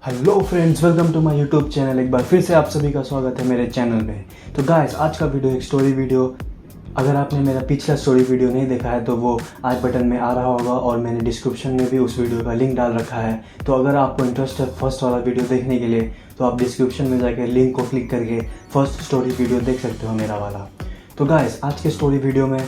Hello friends, welcome to my YouTube channel. एक बार फिर से आप सभी का स्वागत है मेरे चैनल में। तो गाइस, आज का वीडियो एक स्टोरी वीडियो। अगर आपने मेरा पिछला स्टोरी वीडियो नहीं देखा है तो वो आई बटन में आ रहा होगा और मैंने डिस्क्रिप्शन में भी उस वीडियो का लिंक डाल रखा है। तो अगर आपको इंटरेस्ट है फर्स्ट वाला वीडियो देखने के लिए तो आप डिस्क्रिप्शन में जाकर लिंक को क्लिक करके फर्स्ट स्टोरी वीडियो देख सकते हो मेरा वाला। तो गाइस, आज के स्टोरी वीडियो में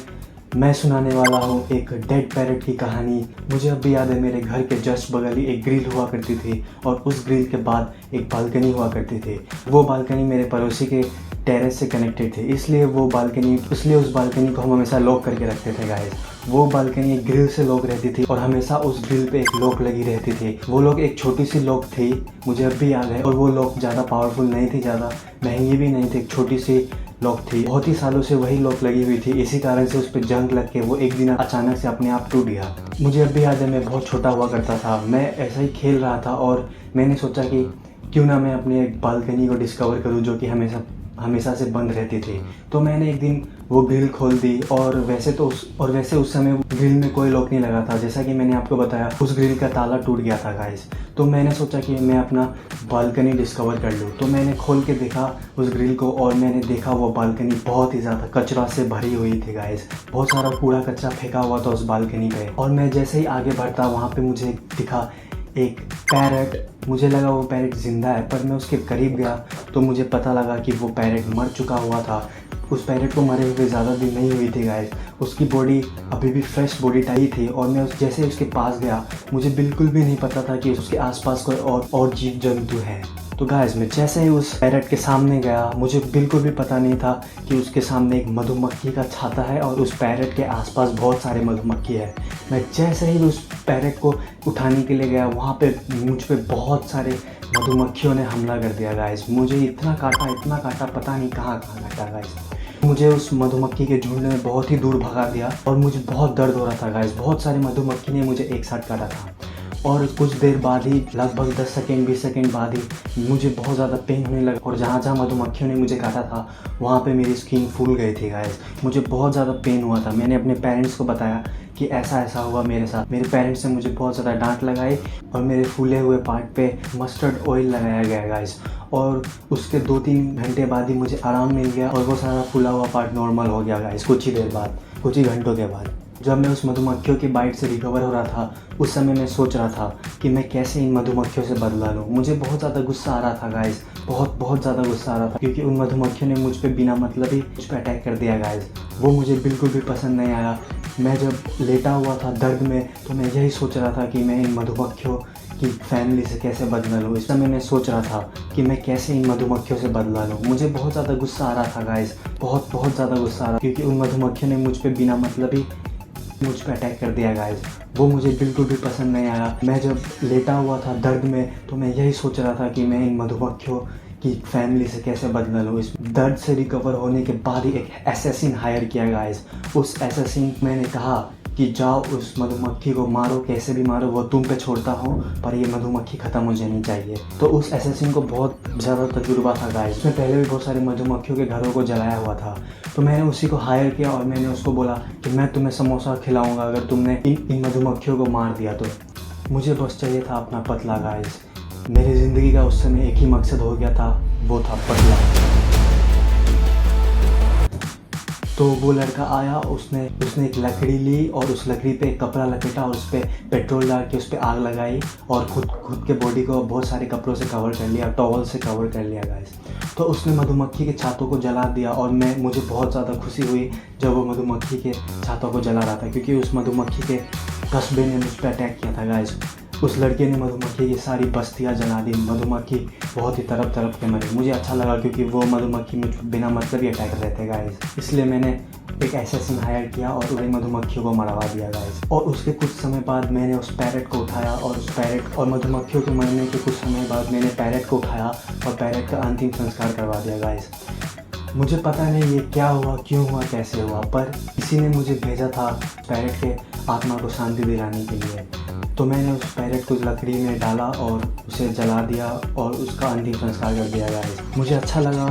मैं सुनाने वाला हूँ एक डेड पैरट की कहानी। मुझे अब भी याद है, मेरे घर के जस्ट बगल ही एक ग्रिल हुआ करती थी और उस ग्रिल के बाद एक बालकनी हुआ करती थी। वो बालकनी मेरे पड़ोसी के टेरेस से कनेक्टेड थी, इसलिए उस बालकनी को हम हमेशा लॉक करके रखते थे गाइस। वो बालकनी एक ग्रिल से लॉक रहती थी और हमेशा उस ग्रिल पे एक लॉक लगी रहती थी। वो लॉक एक छोटी सी लॉक थी, मुझे अब भी याद है। और वो लॉक ज़्यादा पावरफुल नहीं थी, ज़्यादा महंगी भी नहीं थी, एक छोटी सी लॉक थी। बहुत ही सालों से वही लॉक लगी हुई थी, इसी कारण से उस पर जंग लग के वो एक दिन अचानक से अपने आप टूट गया। मुझे अब भी याद है, मैं बहुत छोटा हुआ करता था, मैं ऐसा ही खेल रहा था और मैंने सोचा कि क्यों ना मैं अपनी एक बालकनी को डिस्कवर करूं जो कि हमेशा से बंद रहती थी। तो मैंने एक दिन वो ग्रिल खोल दी और वैसे उस समय ग्रिल में कोई लॉक नहीं लगा था। जैसा कि मैंने आपको बताया, उस ग्रिल का ताला टूट गया था गाइस। तो मैंने सोचा कि मैं अपना बालकनी डिस्कवर कर लूँ। तो मैंने खोल के देखा उस ग्रिल को और मैंने देखा वो बालकनी बहुत ही ज़्यादा कचरा से भरी हुई थी गाइस। बहुत सारा कूड़ा कचरा फेंका हुआ था उस बालकनी पे। और मैं जैसे ही आगे बढ़ता, वहाँ पे मुझे दिखा एक पैरट। मुझे लगा वो पैरट जिंदा है, पर मैं उसके करीब गया तो मुझे पता लगा कि वो पैरट मर चुका हुआ था। उस पैरट को मरे हुए ज़्यादा दिन नहीं हुई थी गाइस, उसकी बॉडी अभी भी फ्रेश बॉडी टाइप थी। और मैं जैसे उसके पास गया, मुझे बिल्कुल भी नहीं पता था कि उसके आसपास कोई और जीव जंतु है। तो गाइस, मैं जैसे ही उस पैरट के सामने गया, मुझे बिल्कुल भी पता नहीं था कि उसके सामने एक मधुमक्खी का छाता है और उस पैरट के आसपास बहुत सारे मधुमक्खी है। मैं जैसे ही उस पैरट को उठाने के लिए गया, वहाँ पे मुझ पे बहुत सारे मधुमक्खियों ने हमला कर दिया गाइस। मुझे इतना काटा, पता नहीं कहाँ काटा गाइस। मुझे उस मधुमक्खी के झुंड ने बहुत ही दूर भगा दिया और मुझे बहुत दर्द हो रहा था गाइस। बहुत सारी मधुमक्खी ने मुझे एक साथ काटा था और कुछ देर बाद ही, लगभग 10 सेकेंड 20 सेकेंड बाद ही मुझे बहुत ज़्यादा पेन होने लगा। और जहाँ जहाँ मधुमक्खियों ने मुझे काटा था वहाँ पे मेरी स्किन फूल गई थी गाइस। मुझे बहुत ज़्यादा पेन हुआ था। मैंने अपने पेरेंट्स को बताया कि ऐसा ऐसा हुआ मेरे साथ। मेरे पेरेंट्स ने मुझे बहुत ज़्यादा डांट लगाई और मेरे फूले हुए पार्ट पे मस्टर्ड ऑयल लगाया गया गाइस। और उसके 2-3 घंटे बाद ही मुझे आराम मिल गया और वो सारा फूला हुआ पार्ट नॉर्मल हो गया गाइस, कुछ ही देर बाद, कुछ ही घंटों के बाद। जब मैं उस मधुमक्खियों की बाइट से रिकवर हो रहा था, उस समय मैं सोच रहा था कि मैं कैसे इन मधुमक्खियों से बदला लूँ। मुझे बहुत ज़्यादा गुस्सा आ रहा था गाइस, बहुत ज़्यादा गुस्सा आ रहा था, क्योंकि उन मधुमक्खियों ने मुझ पे बिना मतलब ही मुझ पे अटैक कर दिया गाइस। वो मुझे बिल्कुल भी पसंद नहीं आया। मैं जब लेटा हुआ था दर्द में, तो मैं यही सोच रहा था कि मैं इन मधुमक्खियों की फैमिली से कैसे बदला लूँ। इस समय मैं सोच रहा था कि मैं कैसे इन मधुमक्खियों से बदला लूँ। मुझे बहुत ज़्यादा गुस्सा आ रहा था गाइस, बहुत ज़्यादा गुस्सा आ रहा, क्योंकि उन मधुमक्खियों ने मुझ पे बिना मतलब ही मुझ पे अटैक कर दिया गाइस। वो मुझे बिल्कुल भी पसंद नहीं आया। मैं जब लेटा हुआ था दर्द में, तो मैं यही सोच रहा था कि मैं इन मधुमक्खियों की फैमिली से कैसे बदला लूँ। इस दर्द से रिकवर होने के बाद ही एक एसेसिन हायर किया गाइस। उस एसेसिन मैंने कहा कि जाओ उस मधुमक्खी को मारो, कैसे भी मारो, वो तुम पे छोड़ता हूँ, पर ये मधुमक्खी ख़त्म हो जानी चाहिए। तो उस एसेसिन को बहुत ज़्यादा तजुर्बा था गाइस, उसने पहले भी बहुत सारे मधुमक्खियों के घरों को जलाया हुआ था। तो मैंने उसी को हायर किया और मैंने उसको बोला कि मैं तुम्हें समोसा खिलाऊंगा अगर तुमने इन मधुमक्खियों को मार दिया तो। मुझे बस चाहिए था अपना पतला गाइस। मेरी ज़िंदगी का उस समय एक ही मकसद हो गया था, वो था पतला। तो वो लड़का आया, उसने एक लकड़ी ली और उस लकड़ी पे एक कपड़ा लपेटा और उस पर पेट्रोल डाल के उस पर आग लगाई और खुद के बॉडी को बहुत सारे कपड़ों से कवर कर लिया, टॉवल से कवर कर लिया गाइस। तो उसने मधुमक्खी के छातों को जला दिया और मुझे बहुत ज़्यादा खुशी हुई जब वो मधुमक्खी के छातों को जला रहा था, क्योंकि उस मधुमक्खी के कस्बे ने मुझ पर अटैक किया था गाइस। उस लड़के ने मधुमक्खी की सारी बस्तियाँ जला दी। मधुमक्खी बहुत ही तड़प के मरी। मुझे अच्छा लगा क्योंकि वो मधुमक्खी मुझ बिना मतलब ही अटैक कर रहे थे गाइस। इसलिए मैंने एक एसेसिन हायर किया और उन्हें मधुमक्खियों को मरवा दिया गाइस। और उसके कुछ समय बाद मैंने उस पैरट को उठाया और उस पैरट और मधुमक्खियों के मरने के कुछ समय बाद मैंने पैरट को उठाया और पैरट का अंतिम संस्कार करवा दिया गाइस। मुझे पता नहीं ये क्या हुआ, क्यों हुआ, कैसे हुआ, पर किसी ने मुझे भेजा था पैरट के आत्मा को शांति दिलाने के लिए। तो मैंने उस पैरट को लकड़ी में डाला और उसे जला दिया और उसका अंतिम संस्कार कर दिया गाइस। मुझे अच्छा लगा,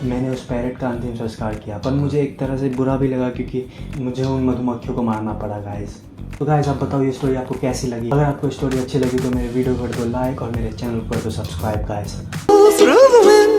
मैंने उस पैरट का अंतिम संस्कार किया, पर मुझे एक तरह से बुरा भी लगा क्योंकि मुझे उन मधुमक्खियों को मारना पड़ा गाइस। तो गाइस आप बताओ ये स्टोरी आपको कैसी लगी। अगर आपको स्टोरी अच्छी लगी तो मेरे वीडियो को कर दो लाइक और मेरे चैनल पर तो सब्सक्राइब गाइस।